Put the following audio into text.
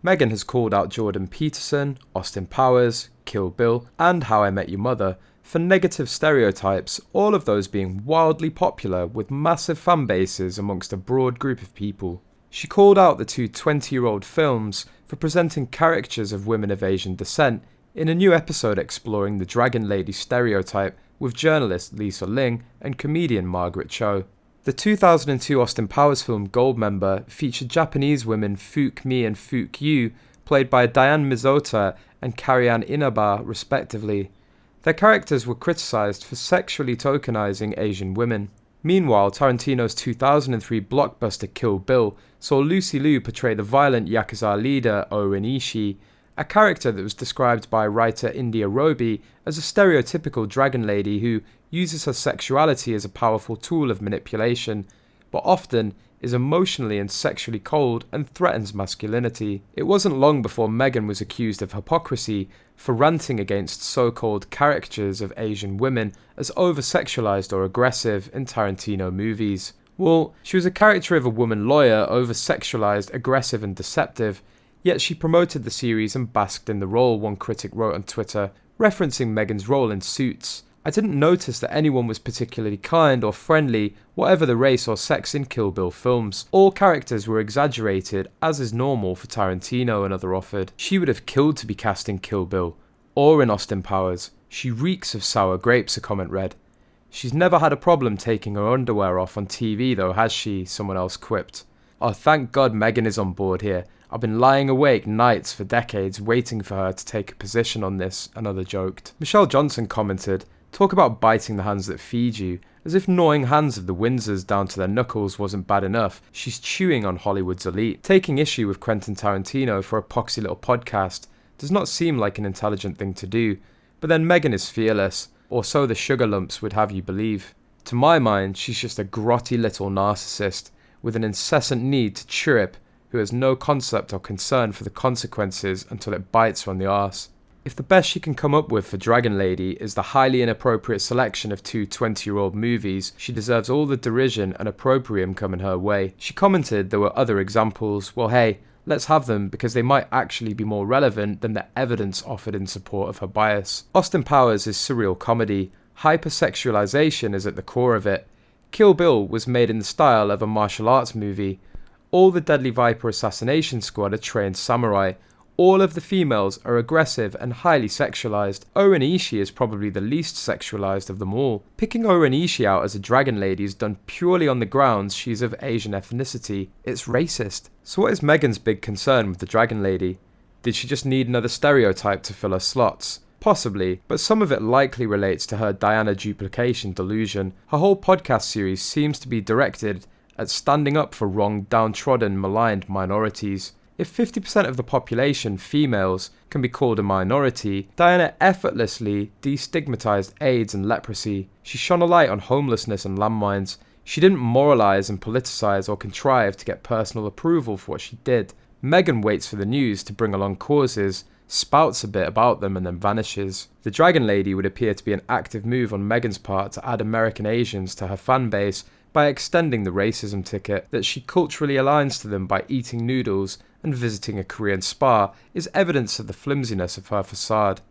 Meghan has called out Jordan Peterson, Austin Powers, Kill Bill, and How I Met Your Mother for negative stereotypes, all of those being wildly popular with massive fan bases amongst a broad group of people. She called out the two 20-year-old films for presenting caricatures of women of Asian descent in a new episode exploring the Dragon Lady stereotype with journalist Lisa Ling and comedian Margaret Cho. The 2002 Austin Powers film Goldmember featured Japanese women Fook Mi and Fook Yu, played by Diane Mizota and Carrie-Anne Inaba respectively. Their characters were criticised for sexually tokenizing Asian women. Meanwhile, Tarantino's 2003 blockbuster Kill Bill saw Lucy Liu portray the violent Yakuza leader Oren Ishii, a character that was described by writer India Roby as a stereotypical dragon lady who uses her sexuality as a powerful tool of manipulation, but often is emotionally and sexually cold and threatens masculinity. It wasn't long before Meghan was accused of hypocrisy for ranting against so-called caricatures of Asian women as over-sexualized or aggressive in Tarantino movies. Well, she was a character of a woman lawyer, over-sexualized, aggressive and deceptive, yet she promoted the series and basked in the role, one critic wrote on Twitter, referencing Meghan's role in Suits. I didn't notice that anyone was particularly kind or friendly, whatever the race or sex in Kill Bill films. All characters were exaggerated, as is normal for Tarantino, another offered. She would have killed to be cast in Kill Bill, or in Austin Powers. She reeks of sour grapes, a comment read. She's never had a problem taking her underwear off on TV though, has she? Someone else quipped. Oh, thank God Meghan is on board here. I've been lying awake nights for decades waiting for her to take a position on this, another joked. Michelle Johnson commented, talk about biting the hands that feed you, as if gnawing hands of the Windsors down to their knuckles wasn't bad enough. She's chewing on Hollywood's elite. Taking issue with Quentin Tarantino for a poxy little podcast does not seem like an intelligent thing to do, but then Meghan is fearless, or so the sugar lumps would have you believe. To my mind, she's just a grotty little narcissist with an incessant need to chirp, who has no concept or concern for the consequences until it bites her on the arse. If the best she can come up with for Dragon Lady is the highly inappropriate selection of two 20-year-old movies, she deserves all the derision and opprobrium coming her way. She commented there were other examples. Well, hey, let's have them because they might actually be more relevant than the evidence offered in support of her bias. Austin Powers is surreal comedy. Hypersexualization is at the core of it. Kill Bill was made in the style of a martial arts movie. All the Deadly Viper assassination squad are trained samurai. All of the females are aggressive and highly sexualized. Oren Ishii is probably the least sexualized of them all. Picking Oren Ishii out as a dragon lady is done purely on the grounds she's of Asian ethnicity. It's racist. So what is Meghan's big concern with the dragon lady? Did she just need another stereotype to fill her slots? Possibly, but some of it likely relates to her Diana duplication delusion. Her whole podcast series seems to be directed at standing up for wrong, downtrodden, maligned minorities. If 50% of the population, females, can be called a minority, Diana effortlessly destigmatized AIDS and leprosy. She shone a light on homelessness and landmines. She didn't moralize and politicize or contrive to get personal approval for what she did. Meghan waits for the news to bring along causes, spouts a bit about them and then vanishes. The Dragon Lady would appear to be an active move on Meghan's part to add American Asians to her fan base by extending the racism ticket. That she culturally aligns to them by eating noodles and visiting a Korean spa is evidence of the flimsiness of her facade.